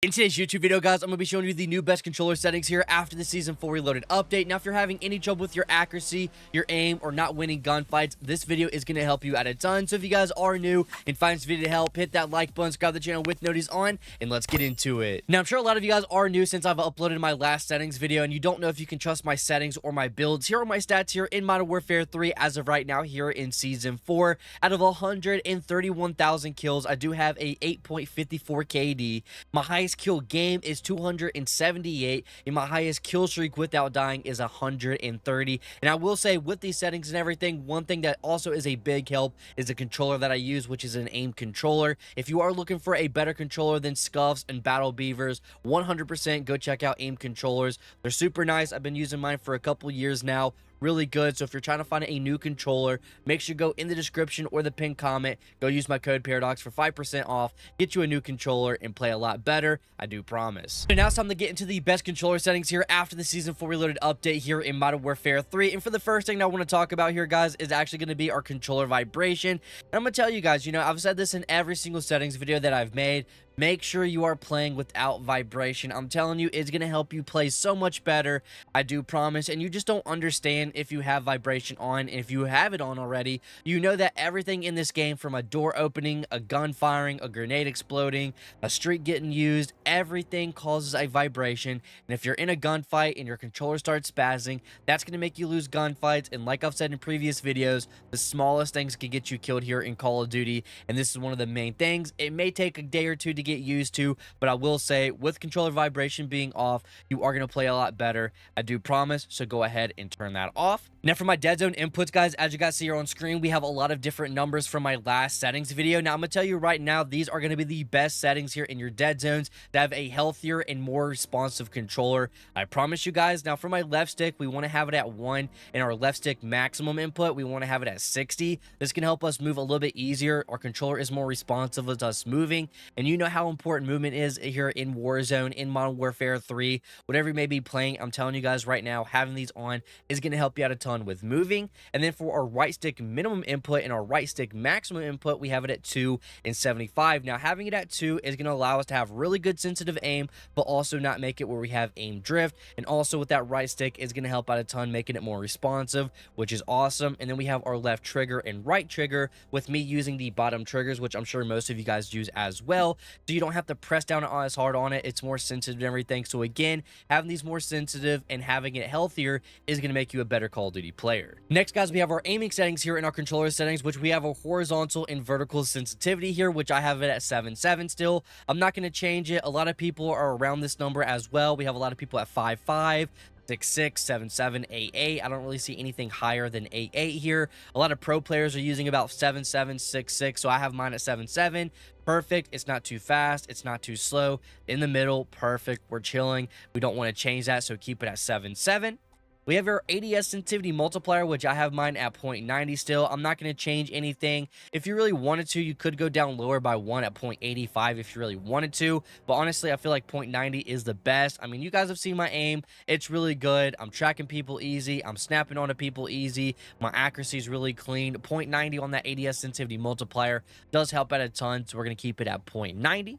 In today's YouTube video, guys, I'm going to be showing you the new best controller settings here after the Season 4 Reloaded update. Now, if you're having any trouble with your accuracy, your aim, or not winning gunfights, this video is going to help you out a ton. So if you guys are new and find this video to help, hit that like button, subscribe to the channel with notice on, and let's get into it. Now, I'm sure a lot of you guys are new since I've uploaded my last settings video, and you don't know if you can trust my settings or my builds. Here are my stats here in Modern Warfare 3 as of right now here in Season 4. Out of 131,000 kills, I do have a 8.54 KD. My highest kill game is 278, and my highest kill streak without dying is 130. And I will say, with these settings and everything, one thing that also is a big help is the controller that I use, which is an aim controller. If you are looking for a better controller than Scuffs and Battle Beavers, 100% go check out aim controllers. They're super nice. I've been using mine for a couple years now. Really good. So if you're trying to find a new controller, make sure you go in the description or the pinned comment, go use my code Paradox for 5% off, get you a new controller, and play a lot better. I do promise. So now it's time to get into the best controller settings here after the Season 4 Reloaded update here in Modern Warfare 3. And for the first thing I want to talk about here, guys, is actually going to be our controller vibration. And I'm going to tell you guys, I've said this in every single settings video that I've made. Make sure you are playing without vibration. I'm telling you, it's going to help you play so much better. I do promise. And you just don't understand if you have vibration on. And if you have it on already, you know that everything in this game, from a door opening, a gun firing, a grenade exploding, a streak getting used, everything causes a vibration. And if you're in a gunfight and your controller starts spazzing, that's going to make you lose gunfights. And like I've said in previous videos, the smallest things can get you killed here in Call of Duty. And this is one of the main things. It may take a day or two to get used to, but I will say, with controller vibration being off, you are going to play a lot better. I do promise. So go ahead and turn that off. Now for my dead zone inputs, guys, as you guys see here on screen, we have a lot of different numbers from my last settings video. Now I'm going to tell you right now, these are going to be the best settings here in your dead zones to have a healthier and more responsive controller. I promise you guys. Now for my left stick, we want to have it at 1, and our left stick maximum input, we want to have it at 60. This can help us move a little bit easier. Our controller is more responsive with us moving, and you know how important movement is here in Warzone, in Modern Warfare 3, whatever you may be playing. I'm telling you guys right now, having these on is going to help you out a ton with moving. And then for our right stick minimum input and our right stick maximum input, we have it at 2 and 75. Now having it at 2 is going to allow us to have really good sensitive aim, but also not make it where we have aim drift. And also with that right stick is going to help out a ton, making it more responsive, which is awesome. And then we have our left trigger and right trigger, with me using the bottom triggers, which I'm sure most of you guys use as well. So you don't have to press down as hard on it. It's more sensitive and everything. So again, having these more sensitive and having it healthier is going to make you a better Call of Duty player. Next, guys, we have our aiming settings here in our controller settings, which we have a horizontal and vertical sensitivity here, which I have it at 7.7 still. I'm not going to change it. A lot of people are around this number as well. We have a lot of people at 5.5, 6.6, 7.7, 8.8. I don't really see anything higher than 8.8 here. A lot of pro players are using about 7.7, 6.6, so I have mine at 7.7. Perfect. It's not too fast. It's not too slow. In the middle, perfect. We're chilling. We don't want to change that, so keep it at 7.7. We have our ADS sensitivity multiplier, which I have mine at 0.90 still. I'm not going to change anything. If you really wanted to, you could go down lower by 1 at 0.85 if you really wanted to. But honestly, I feel like 0.90 is the best. I mean, you guys have seen my aim. It's really good. I'm tracking people easy. I'm snapping onto people easy. My accuracy is really clean. 0.90 on that ADS sensitivity multiplier does help out a ton, so we're going to keep it at 0.90.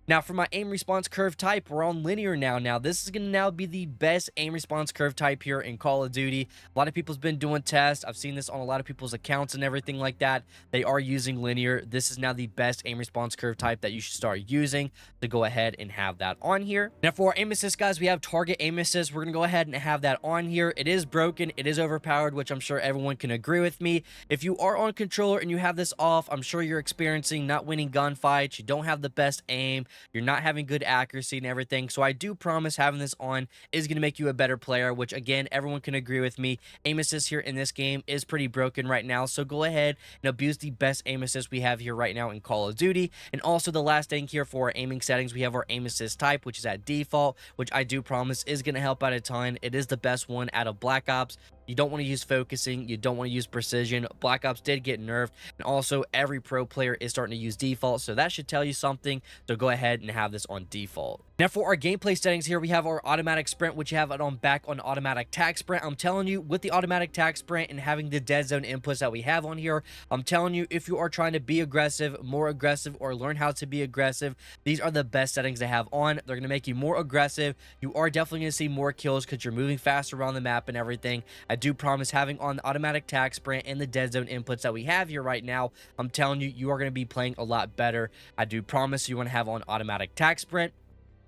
Now, for my aim response curve type, we're on linear now. Now, this is going to now be the best aim response curve type here in Call of Duty. A lot of people's been doing tests. I've seen this on a lot of people's accounts and everything like that. They are using linear. This is now the best aim response curve type that you should start using, to go ahead and have that on here. Now, for our aim assist, guys, we have target aim assist. We're going to go ahead and have that on here. It is broken. It is overpowered, which I'm sure everyone can agree with me. If you are on controller and you have this off, I'm sure you're experiencing not winning gunfights. You don't have the best aim. You're not having good accuracy and everything. So I do promise having this on is going to make you a better player, which again, everyone can agree with me. Aim assist here in this game is pretty broken right now. So go ahead and abuse the best aim assist we have here right now in Call of Duty. And also the last thing here for our aiming settings, we have our aim assist type, which is at default, which I do promise is going to help out a ton. It is the best one out of Black Ops. You don't want to use focusing. You don't want to use precision. Black Ops did get nerfed, and also every pro player is starting to use default, so that should tell you something. So go ahead and have this on default. Now for our gameplay settings here, we have our automatic sprint, which you have it on back on automatic tac sprint. I'm telling you, with the automatic tac sprint and having the dead zone inputs that we have on here, I'm telling you, if you are trying to be aggressive, more aggressive, or learn how to be aggressive, these are the best settings to have on. They're going to make you more aggressive. You are definitely going to see more kills because you're moving faster around the map and everything. I do promise, having on the automatic tac sprint and the dead zone inputs that we have here right now, I'm telling you, you are going to be playing a lot better. I do promise you want to have on automatic tac sprint.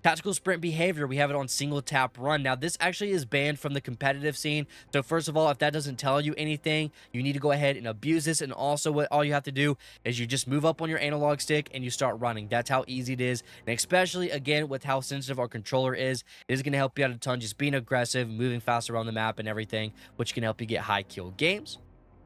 Tactical sprint behavior, we have it on single tap run. Now, this actually is banned from the competitive scene. So first of all, if that doesn't tell you anything, you need to go ahead and abuse this. And also, what all you have to do is you just move up on your analog stick and you start running. That's how easy it is. And especially, again, with how sensitive our controller is, it is going to help you out a ton, just being aggressive, moving fast around the map and everything, which can help you get high kill games.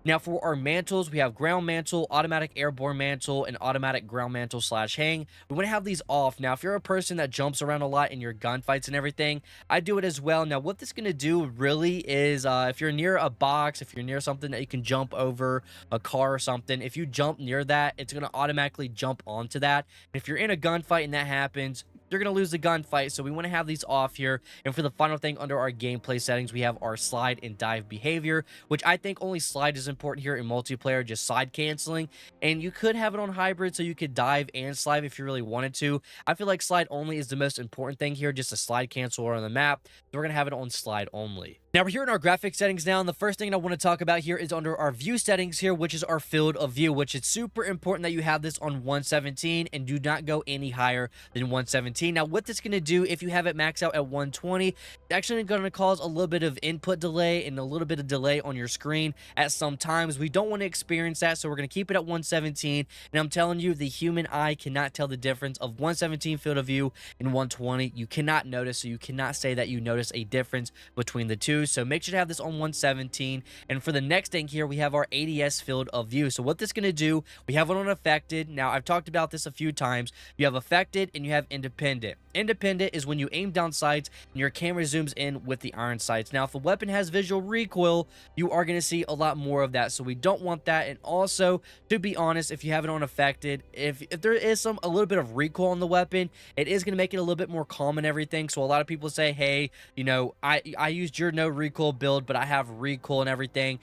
Now for our mantles, we have ground mantle, automatic airborne mantle, and automatic ground mantle / hang. We want to have these off. Now if you're a person that jumps around a lot in your gunfights and everything, I do it as well. Now what this is going to do really is if you're near a box, if you're near something that you can jump over, a car or something, if you jump near that, it's going to automatically jump onto that. And if you're in a gunfight and that happens, you're going to lose the gunfight, so we want to have these off here. And for the final thing under our gameplay settings, we have our slide and dive behavior, which I think only slide is important here in multiplayer, just side canceling. And you could have it on hybrid, so you could dive and slide if you really wanted to. I feel like slide only is the most important thing here, just a slide cancel on the map. So we're going to have it on slide only. Now we're here in our graphic settings now, and the first thing I want to talk about here is under our view settings here, which is our field of view, which is super important that you have this on 117 and do not go any higher than 117. Now what this is going to do, if you have it maxed out at 120, it's actually going to cause a little bit of input delay and a little bit of delay on your screen at some times. We don't want to experience that, so we're going to keep it at 117. And I'm telling you, the human eye cannot tell the difference of 117 field of view and 120. You cannot notice, so you cannot say that you notice a difference between the two. So make sure to have this on 117. And for the next thing here, we have our ADS field of view. So what this is going to do, we have it on affected. Now I've talked about this a few times. You have affected and you have independent. Independent is when you aim down sights and your camera zooms in with the iron sights. Now if a weapon has visual recoil, you are going to see a lot more of that, so we don't want that. And also, to be honest, if you have it on affected, if there is a little bit of recoil on the weapon, it is going to make it a little bit more calm and everything. So a lot of people say, hey, you know, I used your no recoil build, but I have recoil and everything.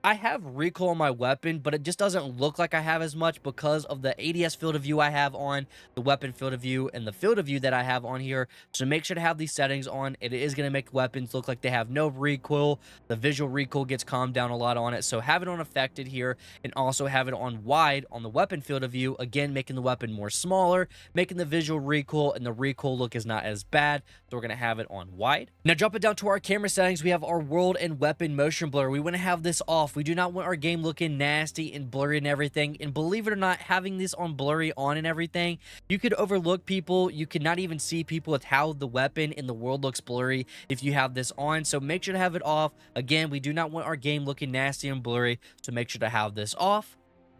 I have recoil on my weapon, but it just doesn't look like I have as much because of the ADS field of view I have on, the weapon field of view, and the field of view that I have on here. So make sure to have these settings on. It is going to make weapons look like they have no recoil. The visual recoil gets calmed down a lot on it. So have it on affected here, and also have it on wide on the weapon field of view. Again, making the weapon more smaller, making the visual recoil and the recoil look is not as bad. So we're going to have it on wide. Now jumping down to our camera settings, we have our world and weapon motion blur. We want to have this off. We do not want our game looking nasty and blurry and everything. And believe it or not, having this on blurry on and everything, you could overlook people. You could not even see people with how the weapon in the world looks blurry if you have this on. So make sure to have it off. Again, we do not want our game looking nasty and blurry, so make sure to have this off.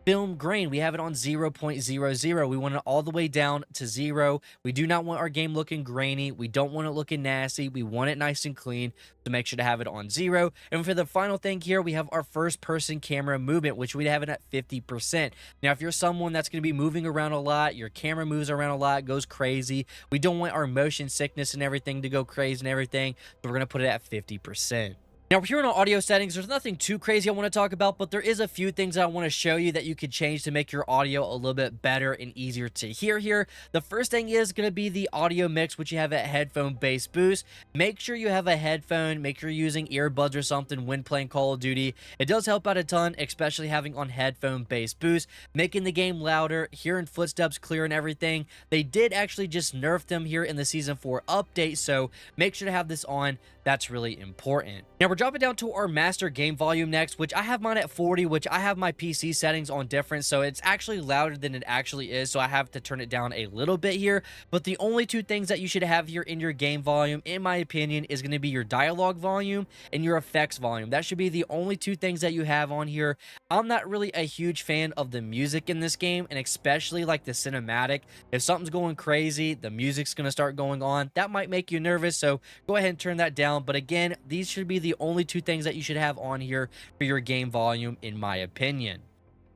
Film grain, we have it on 0.00. We want it all the way down to 0. We do not want our game looking grainy. We don't want it looking nasty. We want it nice and clean, so make sure to have it on 0. And for the final thing here, we have our first person camera movement, which we have it at 50%. Now if you're someone that's going to be moving around a lot, your camera moves around a lot, goes crazy, we don't want our motion sickness and everything to go crazy and everything, so we're going to put it at 50%. Now, here in our audio settings, there's nothing too crazy I want to talk about, but there is a few things I want to show you that you could change to make your audio a little bit better and easier to hear here. The first thing is going to be the audio mix, which you have at headphone bass boost. Make sure you have a headphone. Make sure you're using earbuds or something when playing Call of Duty. It does help out a ton, especially having on headphone bass boost, making the game louder, hearing footsteps clear and everything. They did actually just nerf them here in the Season 4 update, so make sure to have this on. That's really important. Now, we're dropping down to our master game volume next, which I have mine at 40, which I have my PC settings on different, so it's actually louder than it actually is, so I have to turn it down a little bit here. But the only two things that you should have here in your game volume, in my opinion, is going to be your dialogue volume and your effects volume. That should be the only two things that you have on here. I'm not really a huge fan of the music in this game, and especially like the cinematic. If something's going crazy, the music's going to start going on. That might make you nervous, so go ahead and turn that down. But again, these should be the only only two things that you should have on here for your game volume, in my opinion.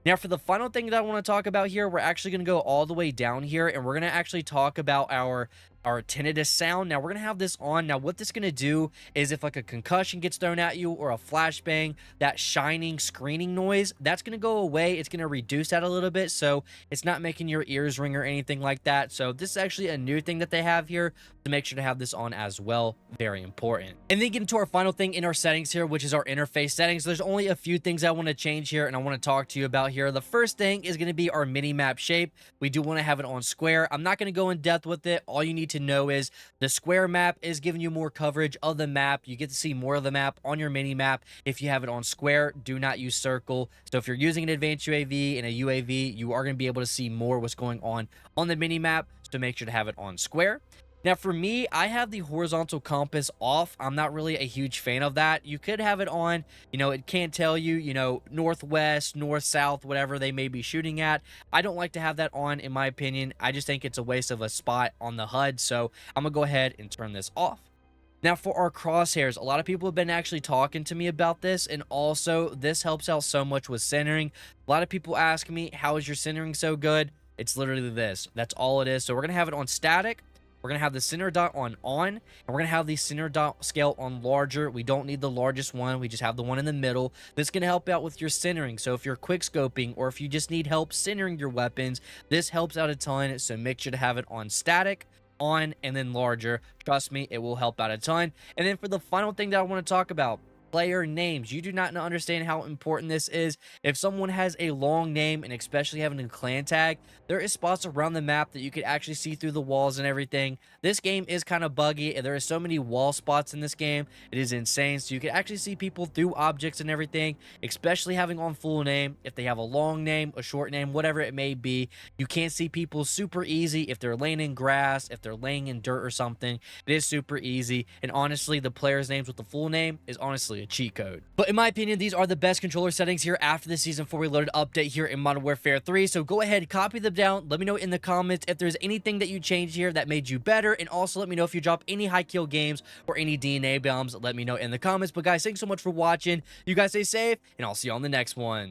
Now, for the final thing that I want to talk about here, we're actually going to go all the way down here, and we're going to actually talk about our tinnitus sound. Now, we're going to have this on. Now, what this is going to do is if like a concussion gets thrown at you or a flashbang, that shining, screening noise, that's going to go away. It's going to reduce that a little bit, so it's not making your ears ring or anything like that. So this is actually a new thing that they have here, to make sure to have this on as well. Very important. And then get into our final thing in our settings here, which is our interface settings. There's only a few things I want to change here, and I want to talk to you about here. The first thing is going to be our mini map shape. We do want to have it on square. I'm not going to go in depth with it. All you need to know is the square map is giving you more coverage of the map. You get to see more of the map on your mini map if you have it on square. Do not use circle. So if you're using an advanced UAV and a UAV, you are going to be able to see more what's going on the mini map. So make sure to have it on square. Now, for me, I have the horizontal compass off. I'm not really a huge fan of that. You could have it on, it can't tell you, northwest, north, south, whatever they may be shooting at. I don't like to have that on, in my opinion. I just think it's a waste of a spot on the HUD, so I'm going to go ahead and turn this off. Now, for our crosshairs, a lot of people have been actually talking to me about this, and also this helps out so much with centering. A lot of people ask me, how is your centering so good? It's literally this. That's all it is. So we're going to have it on static. We're going to have the center dot on, and we're going to have the center dot scale on larger. We don't need the largest one. We just have the one in the middle. This is going to help out with your centering. So if you're quick scoping or if you just need help centering your weapons, this helps out a ton. So make sure to have it on static, on, and then larger. Trust me, it will help out a ton. And then for the final thing that I want to talk about, player names. You do not understand how important this is. If someone has a long name, and especially having a clan tag, there is spots around the map that you could actually see through the walls and everything. This game is kind of buggy, and there are so many wall spots in this game. It is insane. So you can actually see people through objects and everything, especially having on full name. If they have a long name, a short name, whatever it may be, you can't see people super easy. If they're laying in grass, if they're laying in dirt or something, it is super easy. And honestly, the players' names with the full name is honestly a cheat code. But in my opinion, these are the best controller settings here after the Season 4 Reloaded update here in Modern Warfare 3. So go ahead, copy them down. Let me know in the comments if there's anything that you changed here that made you better. And also let me know if you drop any high kill games or any DNA bombs. Let me know in the comments. But guys, thanks so much for watching. You guys stay safe, and I'll see you on the next one.